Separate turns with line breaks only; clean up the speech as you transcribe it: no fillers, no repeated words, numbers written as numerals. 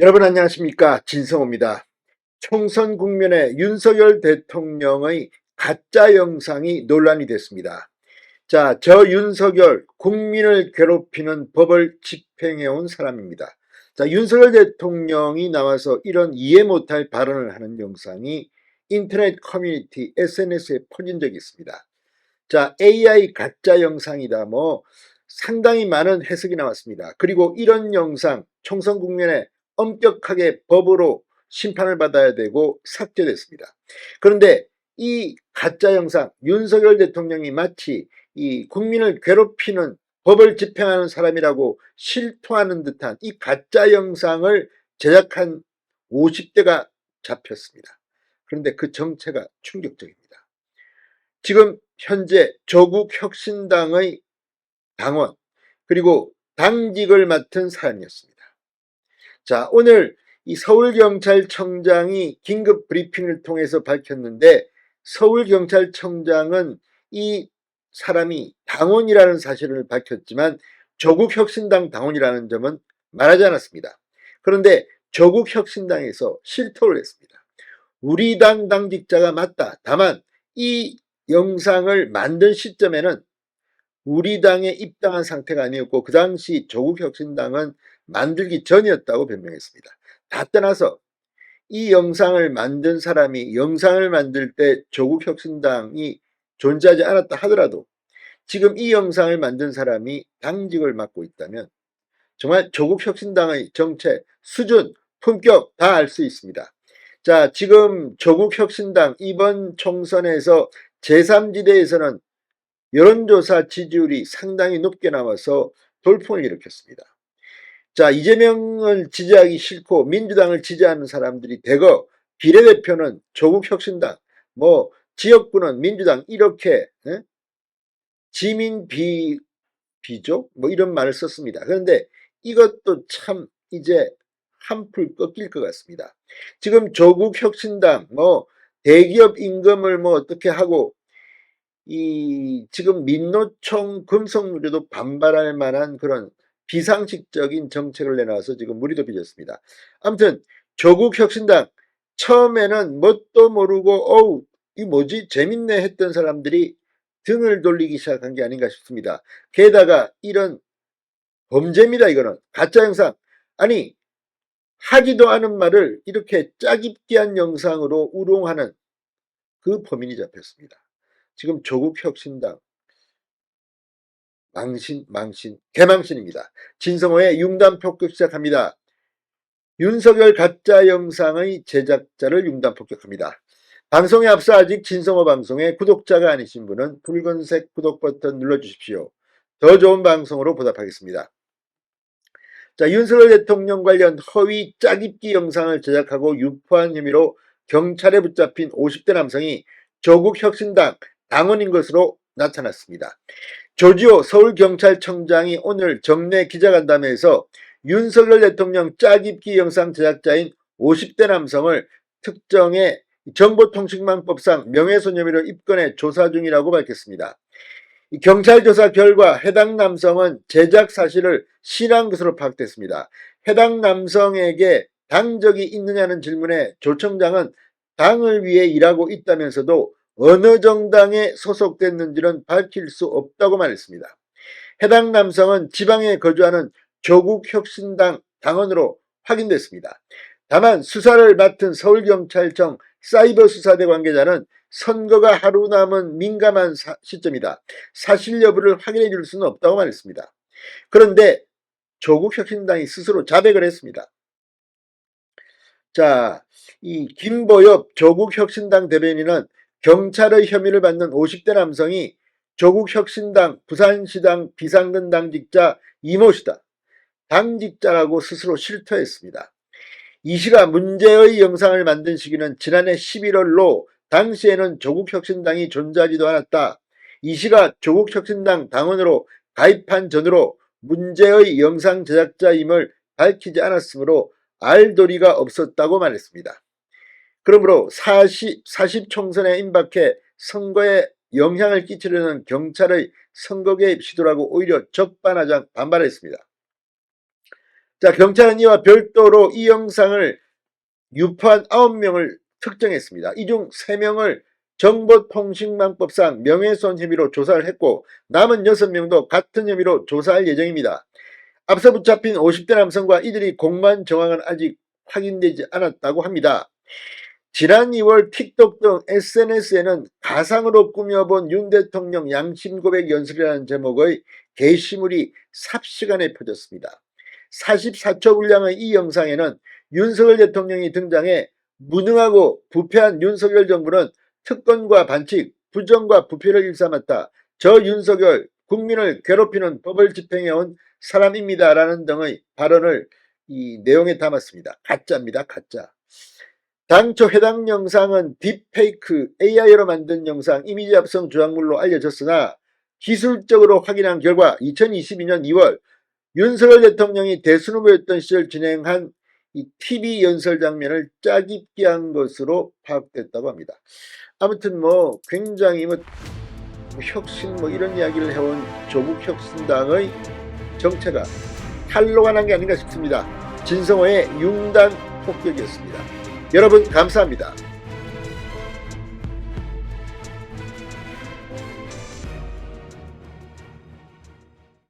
여러분 안녕하십니까, 진성호입니다. 총선 국면에 윤석열 대통령의 가짜 영상이 논란이 됐습니다. 자, 저 윤석열 국민을 괴롭히는 법을 집행해온 사람입니다. 자, 윤석열 대통령이 나와서 이런 이해 못할 발언을 하는 영상이 인터넷 커뮤니티 SNS에 퍼진 적이 있습니다. 자, AI 가짜 영상이다 상당히 많은 해석이 나왔습니다. 그리고 이런 영상 총선 국면에 엄격하게 법으로 심판을 받아야 되고 삭제됐습니다. 그런데 이 가짜 영상, 윤석열 대통령이 마치 이 국민을 괴롭히는 법을 집행하는 사람이라고 실토하는 듯한 이 가짜 영상을 제작한 50대가 잡혔습니다. 그런데 그 정체가 충격적입니다. 지금 현재 조국혁신당의 당원 그리고 당직을 맡은 사람이었습니다. 자, 오늘 이 서울경찰청장이 긴급 브리핑을 통해서 밝혔는데, 서울경찰청장은 이 사람이 당원이라는 사실을 밝혔지만 조국혁신당 당원이라는 점은 말하지 않았습니다. 그런데 조국혁신당에서 실토를 했습니다. 우리 당 당직자가 맞다. 다만 이 영상을 만든 시점에는 우리 당에 입당한 상태가 아니었고 그 당시 조국혁신당은 만들기 전이었다고 변명했습니다. 다 떠나서 이 영상을 만든 사람이 영상을 만들 때 조국혁신당이 존재하지 않았다 하더라도 지금 이 영상을 만든 사람이 당직을 맡고 있다면 정말 조국혁신당의 정체, 수준, 품격 다 알 수 있습니다. 자, 지금 조국혁신당 이번 총선에서 제3지대에서는 여론조사 지지율이 상당히 높게 나와서 돌풍을 일으켰습니다. 자, 이재명을 지지하기 싫고 민주당을 지지하는 사람들이 대거 비례대표는 조국혁신당, 지역구는 민주당 이렇게 지민비족 이런 말을 썼습니다. 그런데 이것도 참 이제 한풀 꺾일 것 같습니다. 지금 조국혁신당 대기업 임금을 어떻게 하고 지금 민노총 금속노조도 반발할 만한 그런 비상식적인 정책을 내놔서 지금 무리도 빚었습니다. 아무튼 조국혁신당 처음에는 뭣도 모르고 이 뭐지 재밌네 했던 사람들이 등을 돌리기 시작한 게 아닌가 싶습니다. 게다가 이런 범죄입니다. 이거는 가짜 영상, 아니 하지도 않은 말을 이렇게 짜깁기한 영상으로 우롱하는 그 범인이 잡혔습니다. 지금 조국혁신당 망신, 개망신입니다. 진성호의 융단 폭격 시작합니다. 윤석열 가짜 영상의 제작자를 융단 폭격합니다. 방송에 앞서 아직 진성호 방송의 구독자가 아니신 분은 붉은색 구독 버튼 눌러주십시오. 더 좋은 방송으로 보답하겠습니다. 자, 윤석열 대통령 관련 허위 짜깁기 영상을 제작하고 유포한 혐의로 경찰에 붙잡힌 50대 남성이 조국혁신당 당원인 것으로 나타났습니다. 조지호 서울경찰청장이 오늘 정례 기자간담회에서 윤석열 대통령 짜깁기 영상 제작자인 50대 남성을 특정의 정보통신망법상 명예훼손 혐의로 입건해 조사 중이라고 밝혔습니다. 경찰 조사 결과 해당 남성은 제작 사실을 신한 것으로 파악됐습니다. 해당 남성에게 당적이 있느냐는 질문에 조 청장은 당을 위해 일하고 있다면서도 어느 정당에 소속됐는지는 밝힐 수 없다고 말했습니다. 해당 남성은 지방에 거주하는 조국혁신당 당원으로 확인됐습니다. 다만 수사를 맡은 서울경찰청 사이버수사대 관계자는 선거가 하루 남은 민감한 시점이다. 사실 여부를 확인해 줄 수는 없다고 말했습니다. 그런데 조국혁신당이 스스로 자백을 했습니다. 자, 이 김보엽 조국혁신당 대변인은 경찰의 혐의를 받는 50대 남성이 조국혁신당 부산시당 비상근 당직자 이모씨다. 당직자라고 스스로 실토했습니다. 이 씨가 문제의 영상을 만든 시기는 지난해 11월로 당시에는 조국혁신당이 존재하지도 않았다. 이 씨가 조국혁신당 당원으로 가입한 전으로 문제의 영상 제작자임을 밝히지 않았으므로 알 도리가 없었다고 말했습니다. 그러므로 40 총선에 임박해 선거에 영향을 끼치려는 경찰의 선거 개입 시도라고 오히려 적반하장 반발했습니다. 자, 경찰은 이와 별도로 이 영상을 유포한 9명을 특정했습니다. 이 중 3명을 정보통신망법상 명예훼손 혐의로 조사를 했고 남은 6명도 같은 혐의로 조사할 예정입니다. 앞서 붙잡힌 50대 남성과 이들이 공무원 정황은 아직 확인되지 않았다고 합니다. 지난 2월 틱톡 등 SNS에는 가상으로 꾸며본 윤 대통령 양심 고백 연설이라는 제목의 게시물이 삽시간에 퍼졌습니다. 44초 분량의 이 영상에는 윤석열 대통령이 등장해 무능하고 부패한 윤석열 정부는 특권과 반칙, 부정과 부패를 일삼았다. 저 윤석열 국민을 괴롭히는 법을 집행해온 사람입니다. 라는 등의 발언을 이 내용에 담았습니다. 가짜입니다. 가짜. 당초 해당 영상은 딥페이크 AI로 만든 영상 이미지 합성 조작물로 알려졌으나 기술적으로 확인한 결과 2022년 2월 윤석열 대통령이 대선 후보였던 시절 진행한 이 TV 연설 장면을 짜깁기 한 것으로 파악됐다고 합니다. 아무튼 굉장히 혁신 이런 이야기를 해온 조국 혁신당의 정체가 탄로가 난 게 아닌가 싶습니다. 진성호의 융단 폭격이었습니다. 여러분 감사합니다.